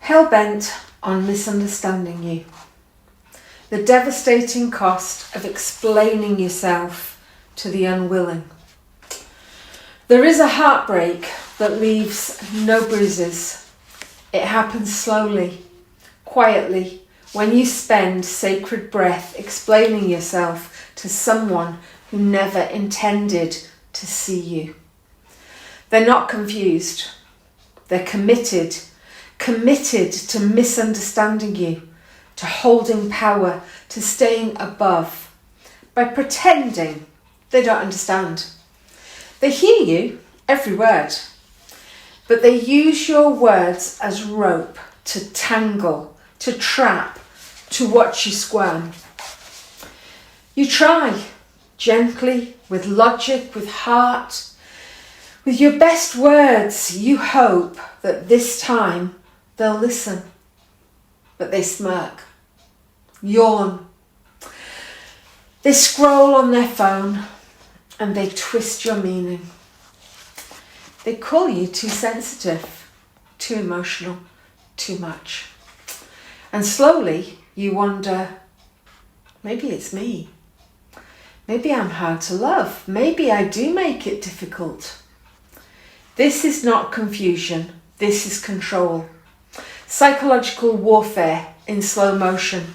Hellbent on misunderstanding you. The devastating cost of explaining yourself to the unwilling. There is a heartbreak that leaves no bruises. It happens slowly, quietly, when you spend sacred breath explaining yourself to someone who never intended to see you. They're not confused. They're committed to misunderstanding you, to holding power, to staying above, by pretending they don't understand. They hear you, every word, but they use your words as rope to tangle, to trap, to watch you squirm. You try, gently, with logic, with heart, with your best words. You hope that this time they'll listen, but they smirk, yawn. They scroll on their phone and they twist your meaning. They call you too sensitive, too emotional, too much. And slowly you wonder, maybe it's me. Maybe I'm hard to love. Maybe I do make it difficult. This is not confusion. This is control. Psychological warfare in slow motion.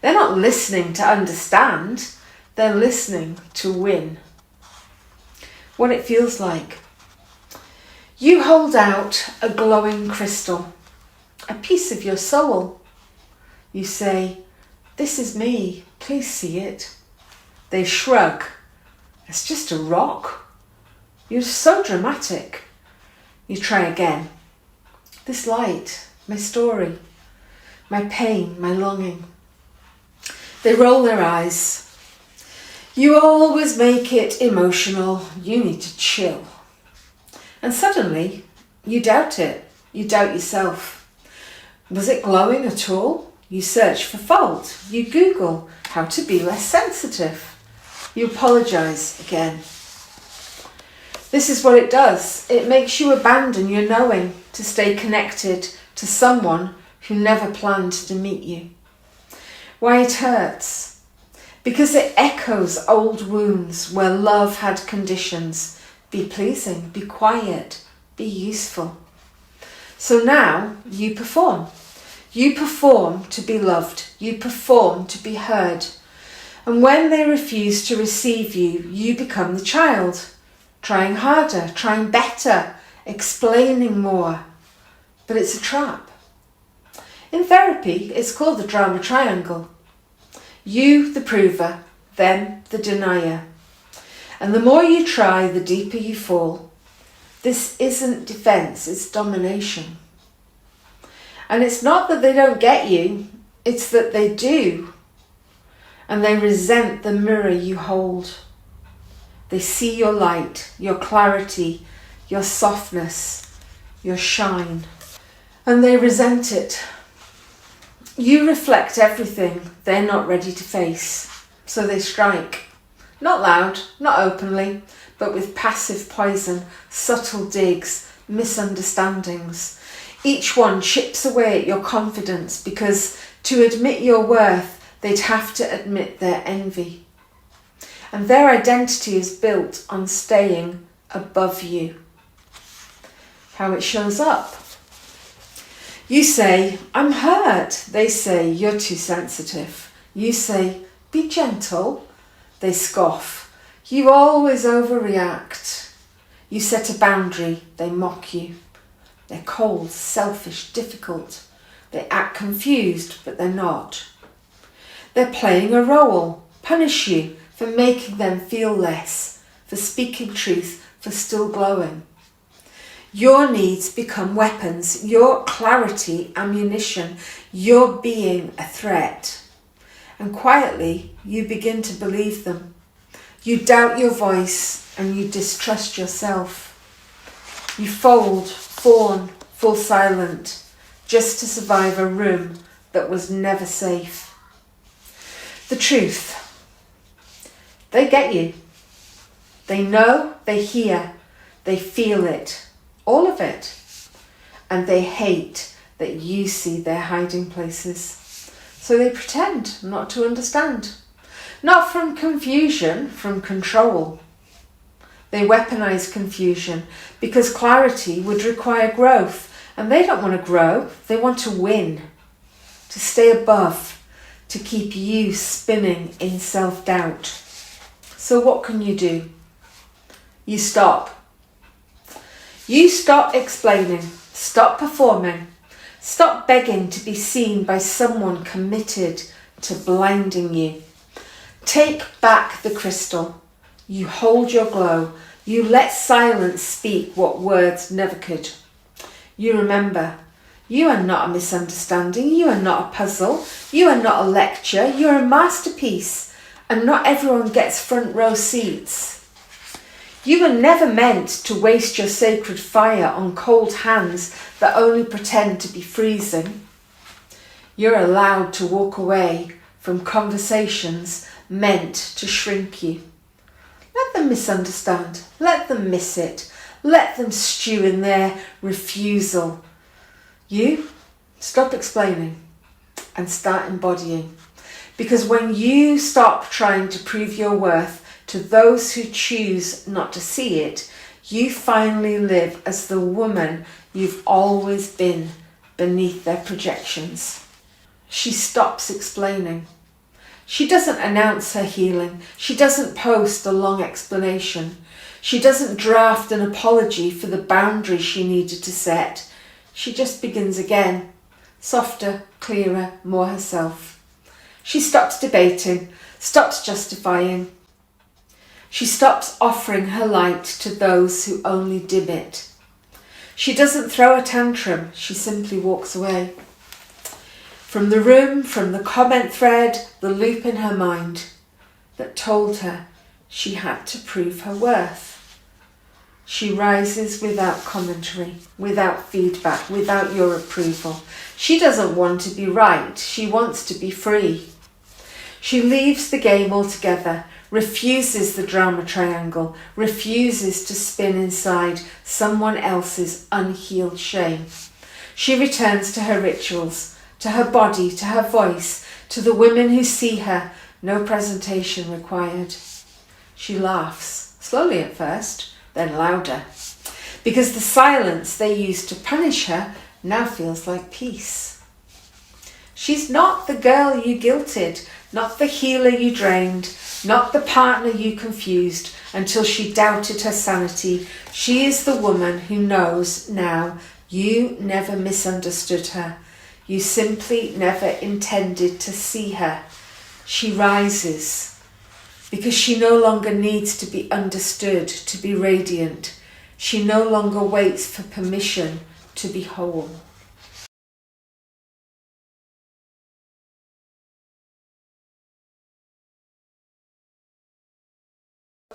They're not listening to understand. They're listening to win. What it feels like. You hold out a glowing crystal, a piece of your soul. You say, "This is me, please see it." They shrug. "It's just a rock." You're so dramatic. You try again. "This light, my story, my pain, my longing." They roll their eyes. "You always make it emotional. You need to chill." And suddenly, you doubt it. You doubt yourself. Was it glowing at all? You search for fault. You Google how to be less sensitive. You apologise again. This is what it does. It makes you abandon your knowing to stay connected to someone who never planned to meet you. Why it hurts? Because it echoes old wounds where love had conditions. Be pleasing, be quiet, be useful. So now you perform. You perform to be loved. You perform to be heard. And when they refuse to receive you, you become the child, trying harder, trying better, explaining more. But it's a trap. In therapy, it's called the drama triangle. You, the prover, them, the denier. And the more you try, the deeper you fall. This isn't defense, it's domination. And it's not that they don't get you, it's that they do. And they resent the mirror you hold. They see your light, your clarity, your softness, your shine. And they resent it. You reflect everything they're not ready to face. So they strike. Not loud, not openly, but with passive poison, subtle digs, misunderstandings. Each one chips away at your confidence because to admit your worth, they'd have to admit their envy. And their identity is built on staying above you. How it shows up. You say, "I'm hurt." They say, "You're too sensitive." You say, "Be gentle." They scoff. "You always overreact." You set a boundary. They mock you. They're cold, selfish, difficult. They act confused, but they're not. They're playing a role. Punish you for making them feel less, for speaking truth, for still glowing. Your needs become weapons, your clarity ammunition, your being a threat. And quietly, you begin to believe them. You doubt your voice and you distrust yourself. You fold, fawn, fall silent, just to survive a room that was never safe. The truth. They get you. They know, they hear, they feel it. All of it. And they hate that you see their hiding places. So they pretend not to understand. Not from confusion, from control. They weaponize confusion because clarity would require growth, and they don't want to grow, they want to win, to stay above, to keep you spinning in self-doubt. So what can you do? You stop. You stop explaining, stop performing, stop begging to be seen by someone committed to blinding you. Take back the crystal. You hold your glow. You let silence speak what words never could. You remember, you are not a misunderstanding. You are not a puzzle. You are not a lecture. You are a masterpiece. And not everyone gets front row seats. You were never meant to waste your sacred fire on cold hands that only pretend to be freezing. You're allowed to walk away from conversations meant to shrink you. Let them misunderstand. Let them miss it. Let them stew in their refusal. You stop explaining and start embodying. Because when you stop trying to prove your worth to those who choose not to see it, you finally live as the woman you've always been beneath their projections. She stops explaining. She doesn't announce her healing. She doesn't post a long explanation. She doesn't draft an apology for the boundary she needed to set. She just begins again, softer, clearer, more herself. She stops debating, stops justifying. She stops offering her light to those who only dim it. She doesn't throw a tantrum, she simply walks away. From the room, from the comment thread, the loop in her mind that told her she had to prove her worth. She rises without commentary, without feedback, without your approval. She doesn't want to be right, she wants to be free. She leaves the game altogether, refuses the drama triangle, refuses to spin inside someone else's unhealed shame. She returns to her rituals, to her body, to her voice, to the women who see her, no presentation required. She laughs, slowly at first, then louder, because the silence they used to punish her now feels like peace. She's not the girl you guilted, not the healer you drained, not the partner you confused until she doubted her sanity. She is the woman who knows now you never misunderstood her. You simply never intended to see her. She rises because she no longer needs to be understood to be radiant. She no longer waits for permission to be whole.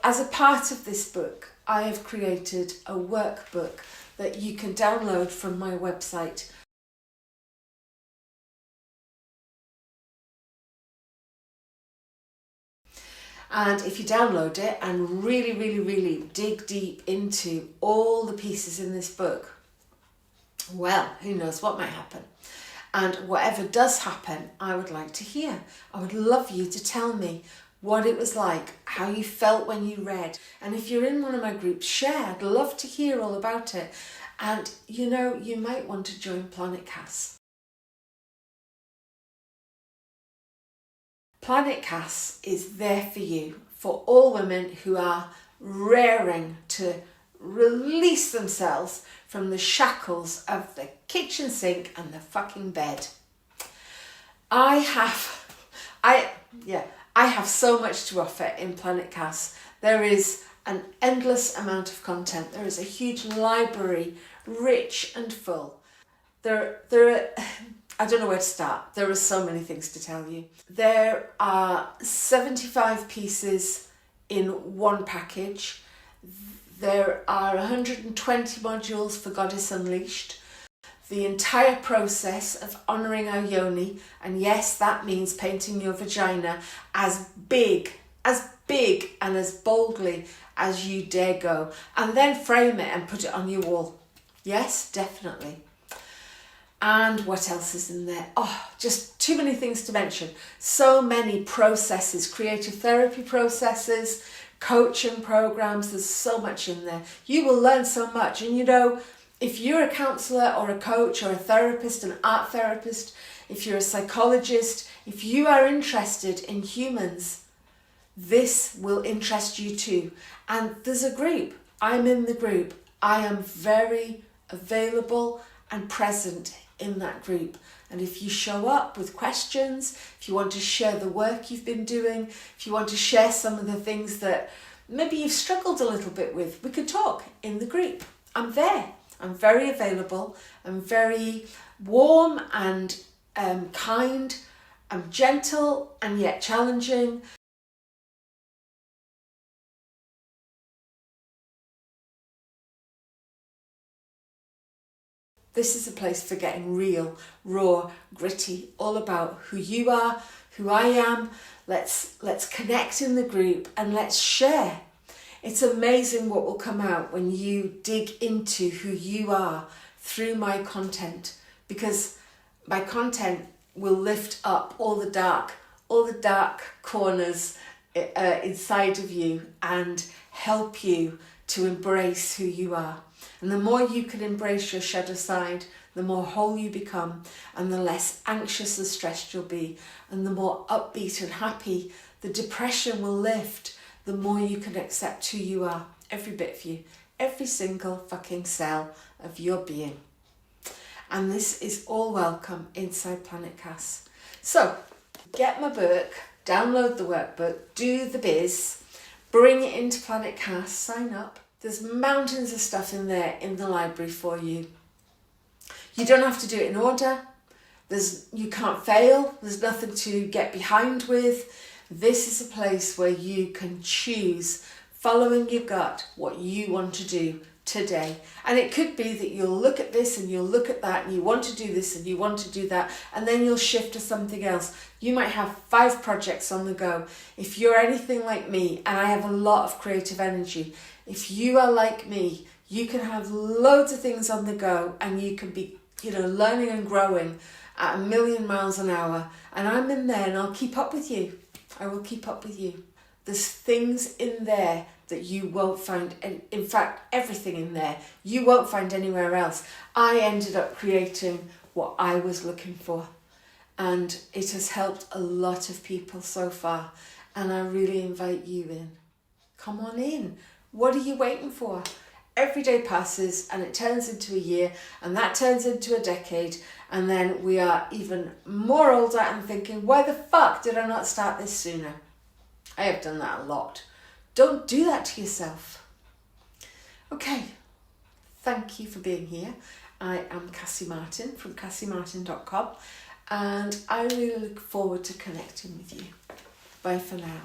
As a part of this book, I have created a workbook that you can download from my website. And if you download it and really dig deep into all the pieces in this book, well, who knows what might happen. And whatever does happen, I would like to hear. I would love you to tell me what it was like, how you felt when you read. And if you're in one of my groups, share. I'd love to hear all about it. And you know, you might want to join Planet Cass. Planet Cass is there for you, for all women who are raring to release themselves from the shackles of the kitchen sink and the fucking bed. I have so much to offer in Planet Cass. There is an endless amount of content. There is a huge library, rich and full. I don't know where to start. There are so many things to tell you. There are 75 pieces in one package. There are 120 modules for Goddess Unleashed. The entire process of honouring our yoni, and yes, that means painting your vagina as big and as boldly as you dare go, and then frame it and put it on your wall. Yes, definitely. And what else is in there? Oh, just too many things to mention. So many processes, creative therapy processes, coaching programs, there's so much in there. You will learn so much. And you know, if you're a counsellor or a coach or a therapist, an art therapist, if you're a psychologist, if you are interested in humans, this will interest you too. And there's a group. I'm in the group. I am very available and present in that group. And if you show up with questions, if you want to share the work you've been doing, if you want to share some of the things that maybe you've struggled a little bit with, we could talk in the group. I'm there. I'm very available. I'm very warm and kind. I'm gentle and yet challenging. This is a place for getting real, raw, gritty, all about who you are, who I am. Let's connect in the group and let's share. It's amazing what will come out when you dig into who you are through my content, because my content will lift up all the dark corners inside of you and help you to embrace who you are. And the more you can embrace your shadow side, the more whole you become, and the less anxious and stressed you'll be, and the more upbeat and happy the depression will lift, the more you can accept who you are, every bit of you, every single fucking cell of your being. And this is all welcome inside Planet Cass. So, get my book, download the workbook, do the biz, bring it into Planet Cass, sign up. There's mountains of stuff in there in the library for you. You don't have to do it in order. You can't fail. There's nothing to get behind with. This is a place where you can choose, following your gut, what you want to do today. And it could be that you'll look at this and you'll look at that and you want to do this and you want to do that, and then you'll shift to something else. You might have 5 projects on the go. If you're anything like me, and I have a lot of creative energy, if you are like me, you can have loads of things on the go and you can be, learning and growing at 1,000,000 miles an hour. And I'm in there and I'll keep up with you. I will keep up with you. There's things in there that you won't find, and in fact, everything in there you won't find anywhere else. I ended up creating what I was looking for, and it has helped a lot of people so far, and I really invite you in. Come on in. What are you waiting for? Every day passes and it turns into a year, and that turns into a decade, and then we are even more older and thinking, why the fuck did I not start this sooner? I have done that a lot. Don't do that to yourself. Okay, thank you for being here. I am Kassi Martin from kassimartin.com, and I really look forward to connecting with you. Bye for now.